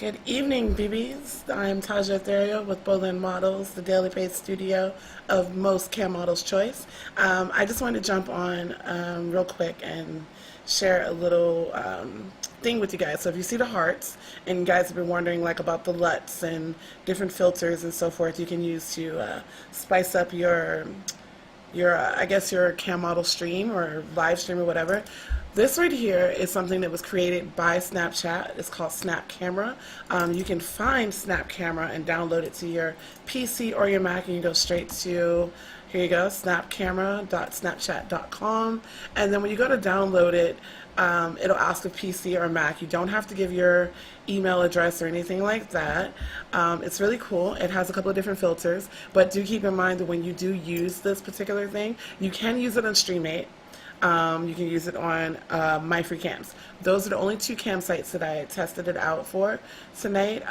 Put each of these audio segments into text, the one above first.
Good evening, BBs. I'm Taja Etherio with Bolin Models, the daily paid studio of most Cammodels choice. I just wanted to jump on real quick and share a little thing with you guys. So if you see the hearts and you guys have been wondering like about the LUTs and different filters and so forth you can use to spice up your I guess your cam model stream or live stream or whatever. This right here is something that was created by Snapchat. It's called Snap Camera. You can find Snap Camera and download it to your PC or your Mac, and you go straight to, here you go, snapcamera.snapchat.com. And then when you go to download it, it'll ask a PC or a Mac. You don't have to give your email address or anything like that. It's really cool. It has a couple of different filters, but do keep in mind that when you do use this particular thing, you can use it on StreamMate. You can use it on My Free Cams. Those are the only two cam sites that I tested it out for tonight.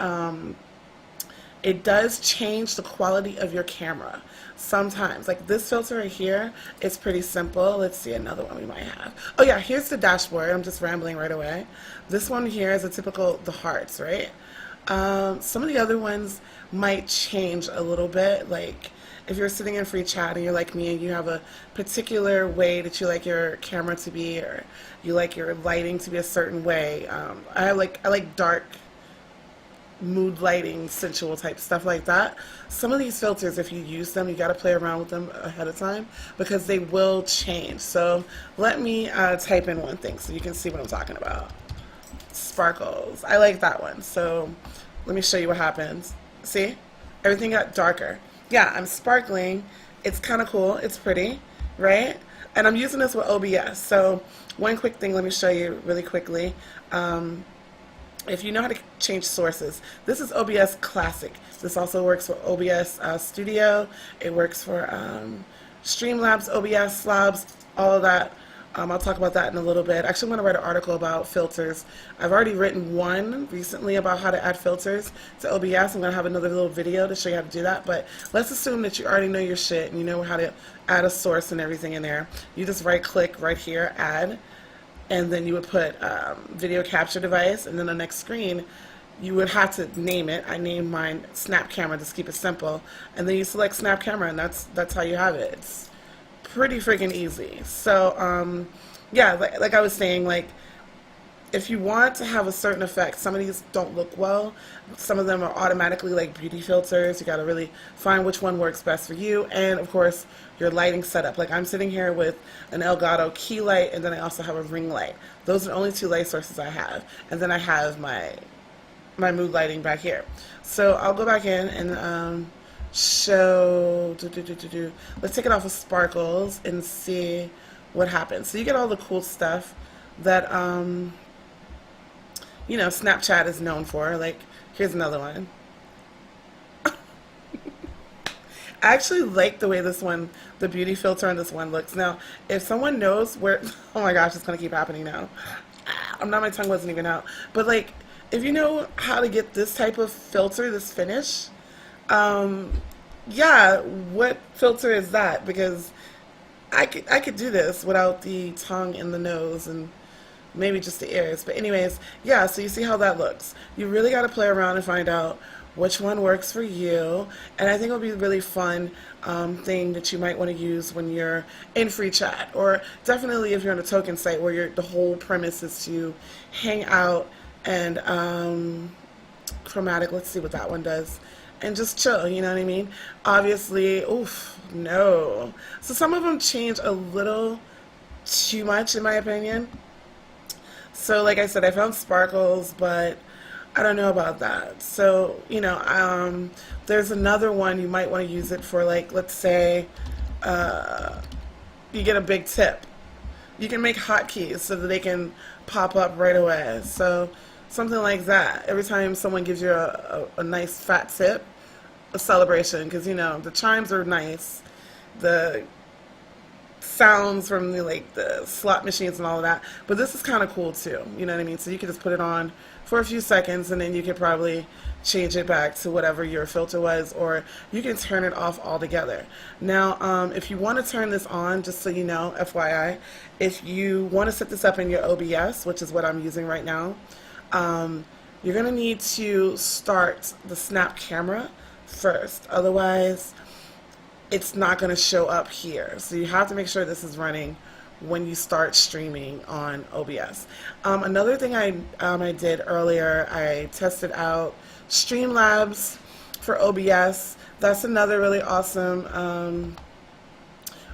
It does change the quality of your camera sometimes. Like this filter right here is pretty simple. Let's see another one we might have. Oh yeah, here's the dashboard. I'm just rambling right away. This one here is a typical, the hearts, right? Some of the other ones might change a little bit. Like if you're sitting in free chat and you're like me and you have a particular way that you like your camera to be, or you like your lighting to be a certain way. I like dark mood lighting, sensual type stuff like that. Some of these filters, if you use them, you got to play around with them ahead of time because they will change. So let me type in one thing so you can see what I'm talking about. Sparkles. I like that one. So let me show you what happens. See? Everything got darker. Yeah, I'm sparkling. It's kind of cool. It's pretty, right? And I'm using this with OBS. So one quick thing, let me show you really quickly. If you know how to change sources, this is OBS Classic. This also works for OBS Studio. It works for Streamlabs, OBS Labs, all of that. I'll talk about that in a little bit. Actually, I'm going to write an article about filters. I've already written one recently about how to add filters to OBS. I'm going to have another little video to show you how to do that. But let's assume that you already know your shit and you know how to add a source and everything in there. You just right-click right here, Add, and then you would put video capture device, and then the next screen, you would have to name it. I named mine Snap Camera, just keep it simple. And then you select Snap Camera, and that's how you have it. It's pretty freaking easy. So yeah, like I was saying, like if you want to have a certain effect, some of these don't look well. Some of them are automatically like beauty filters. You got to really find which one works best for you, and of course your lighting setup. Like I'm sitting here with an Elgato key light, and then I also have a ring light. Those are the only two light sources I have, and then I have my mood lighting back here. So I'll go back in and show, let's take it off of sparkles and see what happens. So you get all the cool stuff that you know, Snapchat is known for. Like here's another one. I actually like the way this one, the beauty filter on this one looks. Now if someone knows where, oh my gosh, it's gonna keep happening now. My tongue wasn't even out, but like if you know how to get this type of filter, this finish, yeah, what filter is that? Because I could do this without the tongue and the nose and maybe just the ears. But anyways, yeah, so you see how that looks. You really got to play around and find out which one works for you. And I think it'll be a really fun thing that you might want to use when you're in free chat, or definitely if you're on a token site where the whole premise is to hang out and chromatic. Let's see what that one does. And just chill, you know what I mean? Obviously, oof, no. So some of them change a little too much in my opinion. So like I said, I found sparkles, but I don't know about that. So, you know, there's another one you might want to use it for, like, let's say you get a big tip. You can make hotkeys so that they can pop up right away. So something like that. Every time someone gives you a nice fat tip, a celebration, because you know the chimes are nice, the sounds from the slot machines and all of that, but this is kind of cool too, you know what I mean? So you can just put it on for a few seconds and then you could probably change it back to whatever your filter was, or you can turn it off altogether. Now if you want to turn this on, just so you know, FYI, if you want to set this up in your OBS, which is what I'm using right now, you're going to need to start the Snap camera first. Otherwise, it's not going to show up here. So you have to make sure this is running when you start streaming on OBS. Another thing I did earlier, I tested out Streamlabs for OBS. That's another really awesome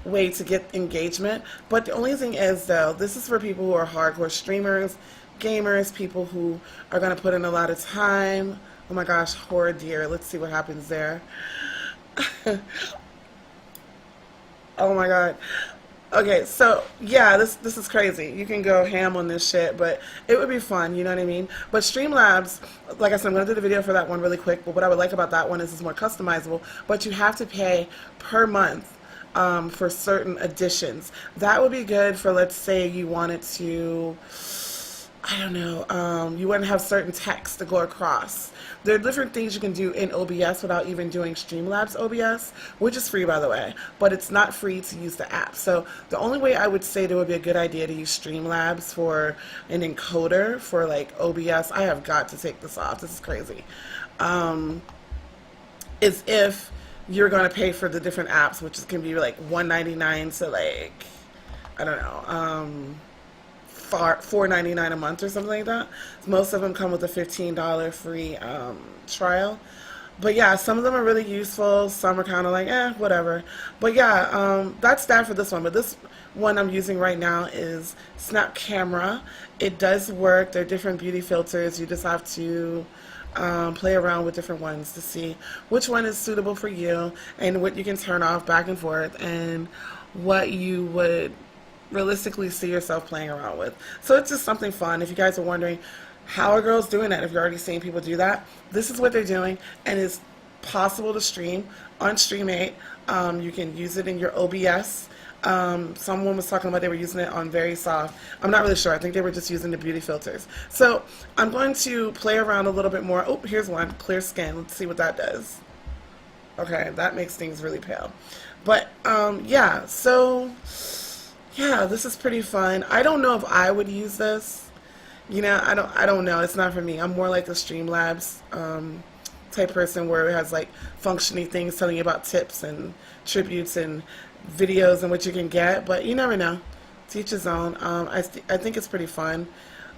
way to get engagement. But the only thing is, though, this is for people who are hardcore streamers, gamers, people who are going to put in a lot of time. Oh my gosh, horror deer. Let's see what happens there. Oh my god. Okay, so yeah, this is crazy. You can go ham on this shit, but it would be fun, you know what I mean? But Streamlabs, like I said, I'm going to do the video for that one really quick, but what I would like about that one is it's more customizable, but you have to pay per month for certain additions. That would be good for, let's say you wanted to, I don't know, you wouldn't have certain text to go across. There are different things you can do in OBS without even doing Streamlabs OBS, which is free, by the way, but it's not free to use the app. So the only way I would say it would be a good idea to use Streamlabs for an encoder for like OBS, I have got to take this off, this is crazy, is if you're going to pay for the different apps, which can be like $1.99 to like, I don't know, $4.99 a month or something like that. Most of them come with a $15 free trial. But yeah, some of them are really useful. Some are kind of like, whatever. But yeah, that's that for this one. But this one I'm using right now is Snap Camera. It does work. There are different beauty filters. You just have to play around with different ones to see which one is suitable for you and what you can turn off back and forth and what you would realistically see yourself playing around with. So it's just something fun. If you guys are wondering how are girls doing that, if you're already seeing people do that, this is what they're doing, and it's possible to stream on Stream8. You can use it in your OBS. Someone was talking about they were using it on Very Soft. I'm not really sure. I think they were just using the beauty filters. So I'm going to play around a little bit more. Oh, here's one, clear skin. Let's see what that does. Okay, that makes things really pale. But yeah, so yeah, this is pretty fun. I don't know if I would use this. You know, I don't know. It's not for me. I'm more like a Streamlabs type person where it has like functioning things telling you about tips and tributes and videos and what you can get. But you never know. To each his own. I think it's pretty fun.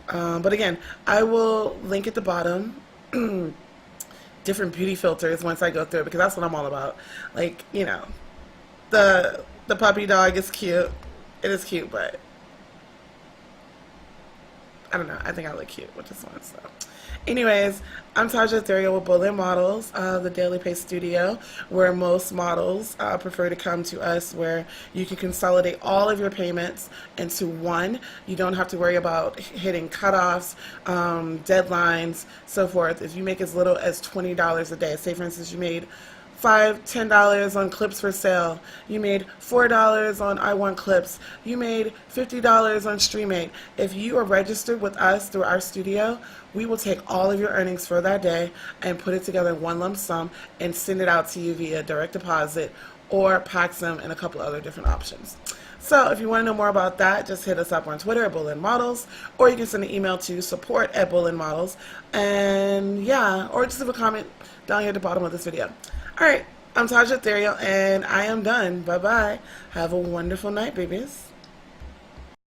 But again, I will link at the bottom different beauty filters once I go through it, because that's what I'm all about. Like, you know, the puppy dog is cute. It is cute, but I don't know. I think I look cute with this one. So, anyways, I'm Taja Ethereal with Bullet Models, the Daily Pay Studio, where most models prefer to come to us, where you can consolidate all of your payments into one. You don't have to worry about hitting cutoffs, deadlines, so forth. If you make as little as $20 a day, say for instance you made $5, $10 on clips for sale. You made $4 on I Want Clips. You made $50 on Stream8. If you are registered with us through our studio, we will take all of your earnings for that day and put it together in one lump sum and send it out to you via direct deposit or Paxum and a couple other different options. So if you want to know more about that, just hit us up on Twitter at Bullet Models, or you can send an email to support@Bullet Models, and yeah, or just leave a comment down here at the bottom of this video. Alright, I'm Taja Ethereal, and I am done. Bye-bye. Have a wonderful night, babies.